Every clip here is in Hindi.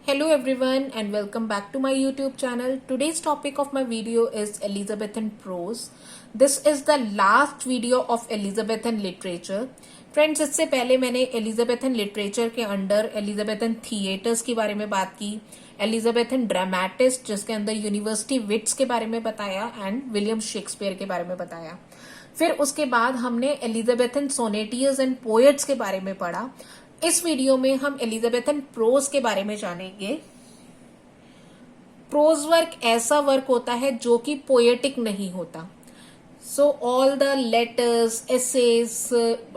Hello everyone and welcome back to my YouTube channel. Today's topic of my video is Elizabethan prose. This is the last video of Elizabethan literature. Friends, इससे पहले मैंने एलिजाबेथन लिटरेचर के अंडर एलिजाबेथन थिएटर्स के बारे में बात की, एलिजाबेथन ड्रामेटिस्ट जिसके अंदर यूनिवर्सिटी विट्स के बारे में बताया एंड विलियम शेक्सपियर के बारे में बताया। फिर उसके बाद हमने एलिजाबेथन सोनेटियर्स एंड पोएट्स के बारे में पढ़ा। इस वीडियो में हम एलिजाबेथन प्रोज के बारे में जानेंगे। प्रोज वर्क ऐसा वर्क होता है जो कि पोएटिक नहीं होता। So all the letters, essays,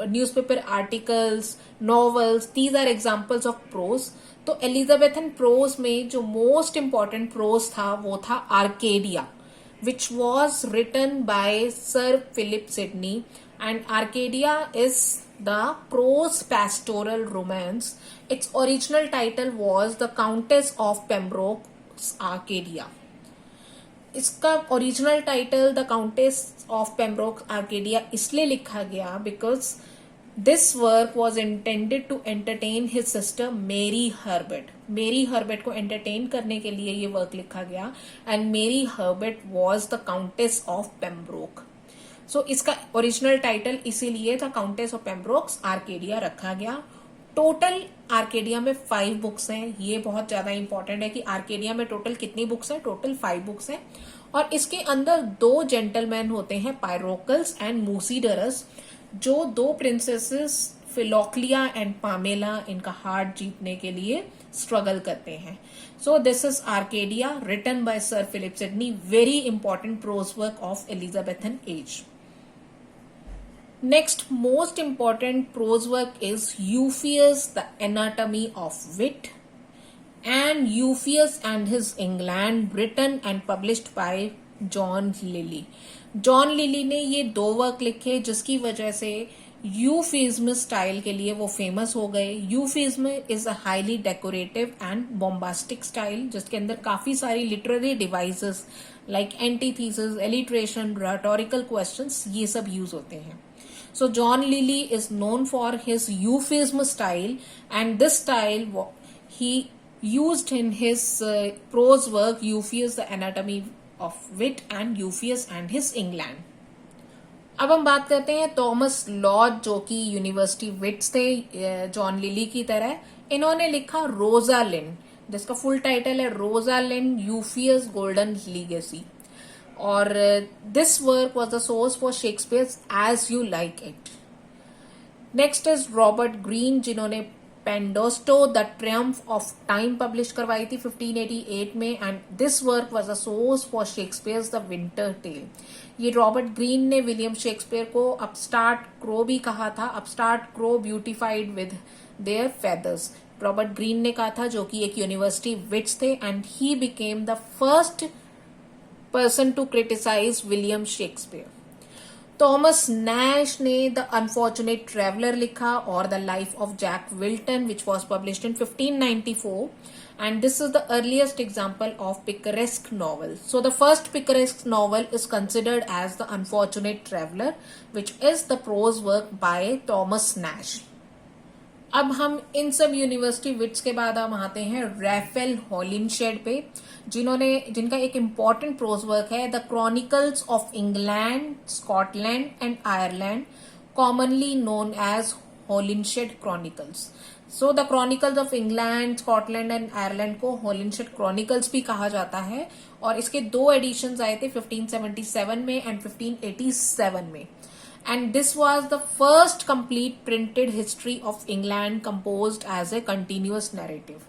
newspaper articles, novels, these are examples of prose. तो एलिजाबेथन प्रोज में जो मोस्ट इंपॉर्टेंट प्रोज था वो था Arcadia, which was written by Sir Philip Sidney, and Arcadia is the prose pastoral romance. Its original title was The Countess of Pembroke's Arcadia. इसका original title the countess of Pembroke Arcadia इसलिए लिखा गया because this work was intended to entertain his sister Mary Herbert. Mary Herbert को एंटरटेन करने के लिए ये वर्क लिखा गया and Mary Herbert was the countess of Pembroke. So इसका ओरिजिनल टाइटल इसीलिए the countess of Pembroke's Arcadia रखा गया। टोटल आर्केडिया में 5 बुक्स हैं। ये बहुत ज्यादा इंपॉर्टेंट है कि आर्केडिया में टोटल कितनी बुक्स हैं। टोटल 5 बुक्स हैं और इसके अंदर 2 जेंटलमैन होते हैं, पायरोकल्स एंड मूसीडरस, जो 2 प्रिंसेसेस फिलोक्लिया एंड पामेला इनका हार्ट जीतने के लिए स्ट्रगल करते हैं। So this is Arcadia written by Sir Philip Sidney, very important prose work of Elizabethan age. Next most important prose work is Euphues, The Anatomy of Wit, and Euphues and His England, written and published by John Lilly. John Lilly ने ये 2 वर्क लिखे जिसकी वजह से यूफिज्म स्टाइल के लिए वो फेमस हो गए। Euphuism is a highly decorative and bombastic style जिसके अंदर काफी सारी literary devices like antithesis, alliteration, rhetorical questions, ये सब यूज होते हैं। So John Lilly is known for his euphuism style, and this style he used in his prose work Euphues, The Anatomy of Wit, and Euphues and His England. अब हम बात करते हैं थॉमस लॉज, जो कि यूनिवर्सिटी विट्स थे जॉन लिली की तरह। इन्होंने लिखा रोजालिंड, जिसका फुल टाइटल है रोजालिंड यूफियस गोल्डन लीगेसी, और this work was the source for Shakespeare's as you like it. Next is Robert Greene, जिन्होंने Pandosto the triumph of time publish करवाई थी 1588 में, and this work was the source for Shakespeare's the winter tale. ये रॉबर्ट ग्रीन ने विलियम शेक्सपियर को अपस्टार्ट क्रो भी कहा था, upstart crow beautified with their feathers. Robert Greene ने कहा था, जो कि एक यूनिवर्सिटी विट्स थे, and he became the first person to criticize William Shakespeare. Thomas Nashe ने द अनफॉर्चुनेट ट्रेवलर लिखा, और the life of Jack Wilton which was published in 1594, and this is the earliest example of picaresque novel. So the first picaresque novel is considered as the Unfortunate Traveller, which is the prose work by Thomas Nash. अब हम इन सब यूनिवर्सिटी विट्स के बाद हम आते हैं रैफेल हॉलिनशेड पे, जिनका एक इम्पॉर्टेंट प्रोज वर्क है the chronicles of England, Scotland and Ireland, commonly known as Holinshed chronicles. So the chronicles of England, Scotland and Ireland को हॉलिनशेड क्रॉनिकल्स भी कहा जाता है, और इसके 2 एडिशंस आए थे 1577 में एंड 1587 में। And this was the first complete printed history of England composed as a continuous narrative.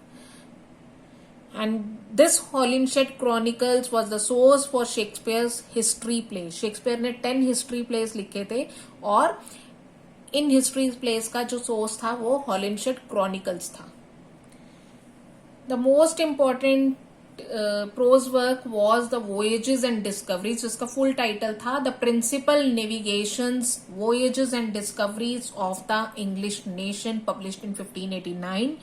And this Holinshed Chronicles was the source for Shakespeare's history plays. Shakespeare ने 10 history plays लिखे थे, और इन history plays का जो source था वो Holinshed Chronicles था। The most important prose work was the Voyages and Discoveries, जिसका full title था The Principal Navigations, Voyages and Discoveries of the English Nation, published in 1589.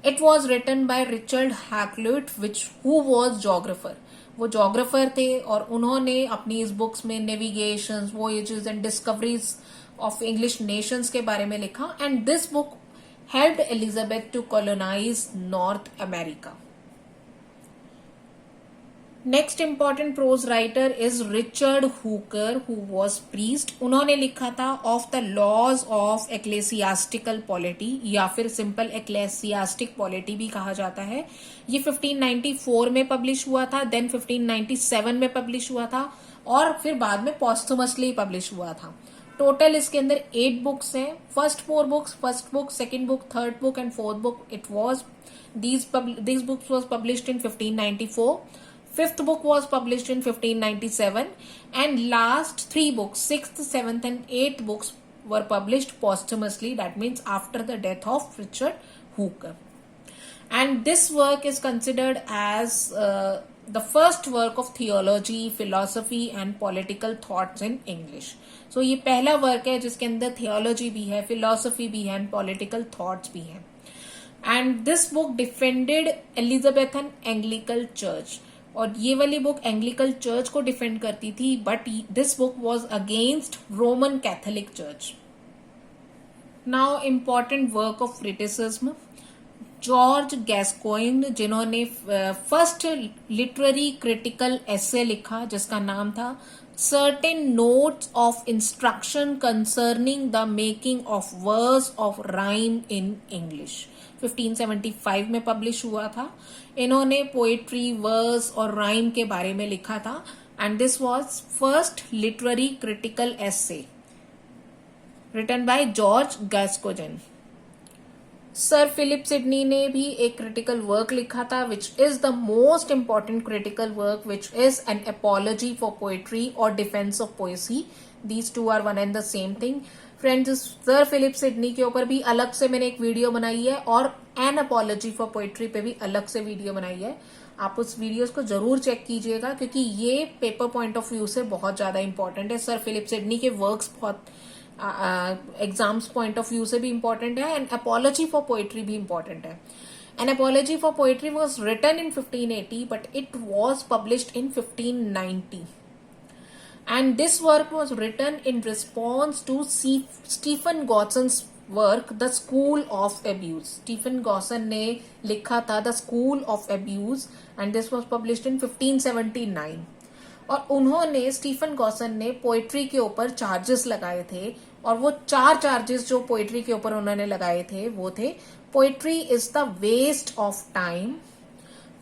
It was written by Richard Hakluyt, who was geographer. वो geographer थे, और उन्होंने अपनी इस बुक्स में navigations, voyages and discoveries of English nations के बारे में लिखा, and this book helped Elizabeth to colonize North America. Next important prose writer is Richard Hooker, who was priest. उन्होंने लिखा था of the laws of ecclesiastical polity, या फिर सिंपल एक्लेसियास्टिक पॉलिटी भी कहा जाता है. ये 1594 में पब्लिश हुआ था, देन 1597 में पब्लिश हुआ था, और फिर बाद में पॉस्टमसली पब्लिश हुआ था. टोटल इसके अंदर 8 बुक्स हैं. First 4 books, first book, second book, third book and fourth book, it was these books was published in 1594. Fifth book was published in 1597, and last 3 books, 6th, 7th and 8th books were published posthumously, that means after the death of Richard Hooker. And this work is considered as the first work of theology, philosophy and political thoughts in English. So ये पहला वर्क है जिसके अंदर theology भी है, philosophy भी है and political thoughts भी है. And this book defended Elizabethan Anglican Church. और ये वाली बुक एंग्लिकल चर्च को डिफेंड करती थी, but this book was against Roman Catholic church. Now important work of criticism. George Gascoigne, जिन्होंने फर्स्ट लिटरेरी क्रिटिकल एसे लिखा जिसका नाम था certain notes of instruction concerning the making of verse of rhyme in English. 1575 में पब्लिश हुआ था. इन्होंने पोएट्री, वर्स और राइम के बारे में लिखा था, and this was first literary critical essay written by George Gascoigne. Sir Philip Sidney ने भी एक क्रिटिकल वर्क लिखा था, which is the most important critical work, which is an apology for poetry और defence of poesy. These two are one and the same thing. Friends, Sir Philip Sidney के ऊपर भी अलग से मैंने एक वीडियो बनाई है, और एन अपॉलॉजी फॉर पोएट्री पे भी अलग से वीडियो बनाई है. आप उस वीडियोस को जरूर चेक कीजिएगा, क्योंकि ये पेपर पॉइंट ऑफ व्यू से बहुत ज्यादा इंपॉर्टेंट है. सर फिलिप सिडनी के वर्क्स बहुत एग्जाम्स पॉइंट ऑफ व्यू से भी इंपॉर्टेंट है, एंड अपॉलॉजी फॉर पोएट्री भी इंपॉर्टेंट है. An apology for poetry was written in 1580, but it was published in 1590. And this work was written in response to Stephen Gosson's work, The School of Abuse. Stephen Gosson ने लिखा था The School of Abuse, and this was published in 1579. और उन्होंने स्टीफन गॉसन ने पोएट्री के ऊपर चार्जेस लगाए थे, और वो 4 चार्जेस जो पोएट्री के ऊपर उन्होंने लगाए थे वो थे: poetry is the waste of time,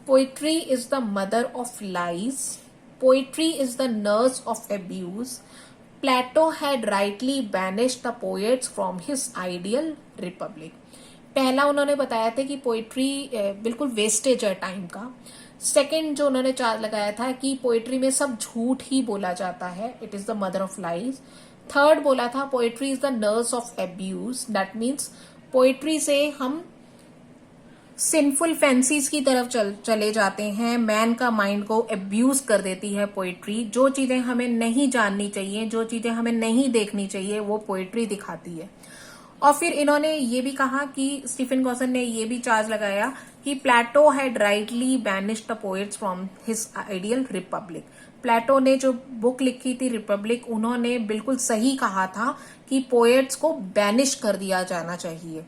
poetry is the mother of lies, poetry is the nurse of abuse, Plato had rightly banished the poets from his ideal republic. पहला उन्होंने बताया था कि पोएट्री बिल्कुल वेस्टेज है टाइम का. सेकंड जो उन्होंने चार्ज लगाया था कि पोएट्री में सब झूठ ही बोला जाता है, it is the mother of lies. Third बोला था poetry is the nurse of abuse, that means poetry से हम सिंफुल फैंसीज की तरफ चले जाते हैं. मैन का माइंड को एब्यूज कर देती है पोएट्री. जो चीजें हमें नहीं जाननी चाहिए, जो चीजें हमें नहीं देखनी चाहिए, वो पोएट्री दिखाती है. और फिर इन्होंने ये भी कहा कि स्टीफन गॉसन ने ये भी चार्ज लगाया कि Plato had rightly banished the poets from his ideal republic. Plato ने जो बुक लिखी थी रिपब्लिक, उन्होंने बिल्कुल सही कहा था कि पोएट्स को बैनिश कर दिया जाना चाहिए.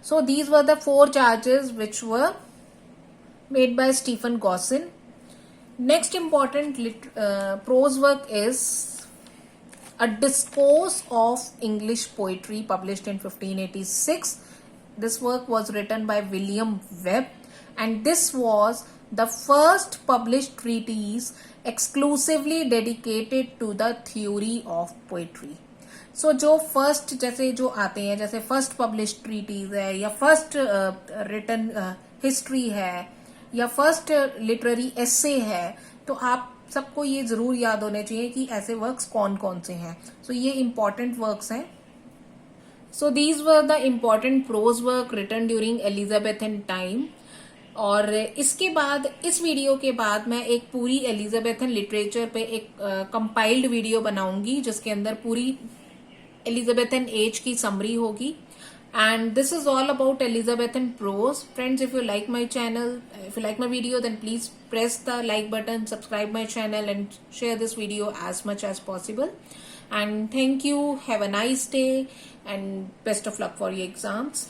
So these were the 4 charges which were made by Stephen Gosson. Next important prose work is A Discourse of English Poetry, published in 1586. This work was written by William Webb, and this was the first published treatise exclusively dedicated to the theory of poetry. So जो फर्स्ट जैसे जो आते हैं, जैसे फर्स्ट पब्लिश्ड ट्रीटीज है, या फर्स्ट रिटन हिस्ट्री है, या फर्स्ट लिटरेरी एसे है, तो आप सबको ये जरूर याद होने चाहिए कि ऐसे वर्क्स कौन कौन से हैं. सो ये इंपॉर्टेंट वर्क्स हैं. So these were the important prose work written during Elizabethan time. और इसके बाद, इस वीडियो के बाद, मैं एक पूरी एलिजाबेथन लिटरेचर पे एक कंपाइल्ड वीडियो बनाऊंगी जिसके अंदर पूरी एलिजाबेथन एज की समरी होगी. And this is all about Elizabethan prose. Friends, if you like my channel, if you like my video, then please press the like button, subscribe my channel and share this video as much as possible. And thank you. Have a nice day and best of luck for your exams.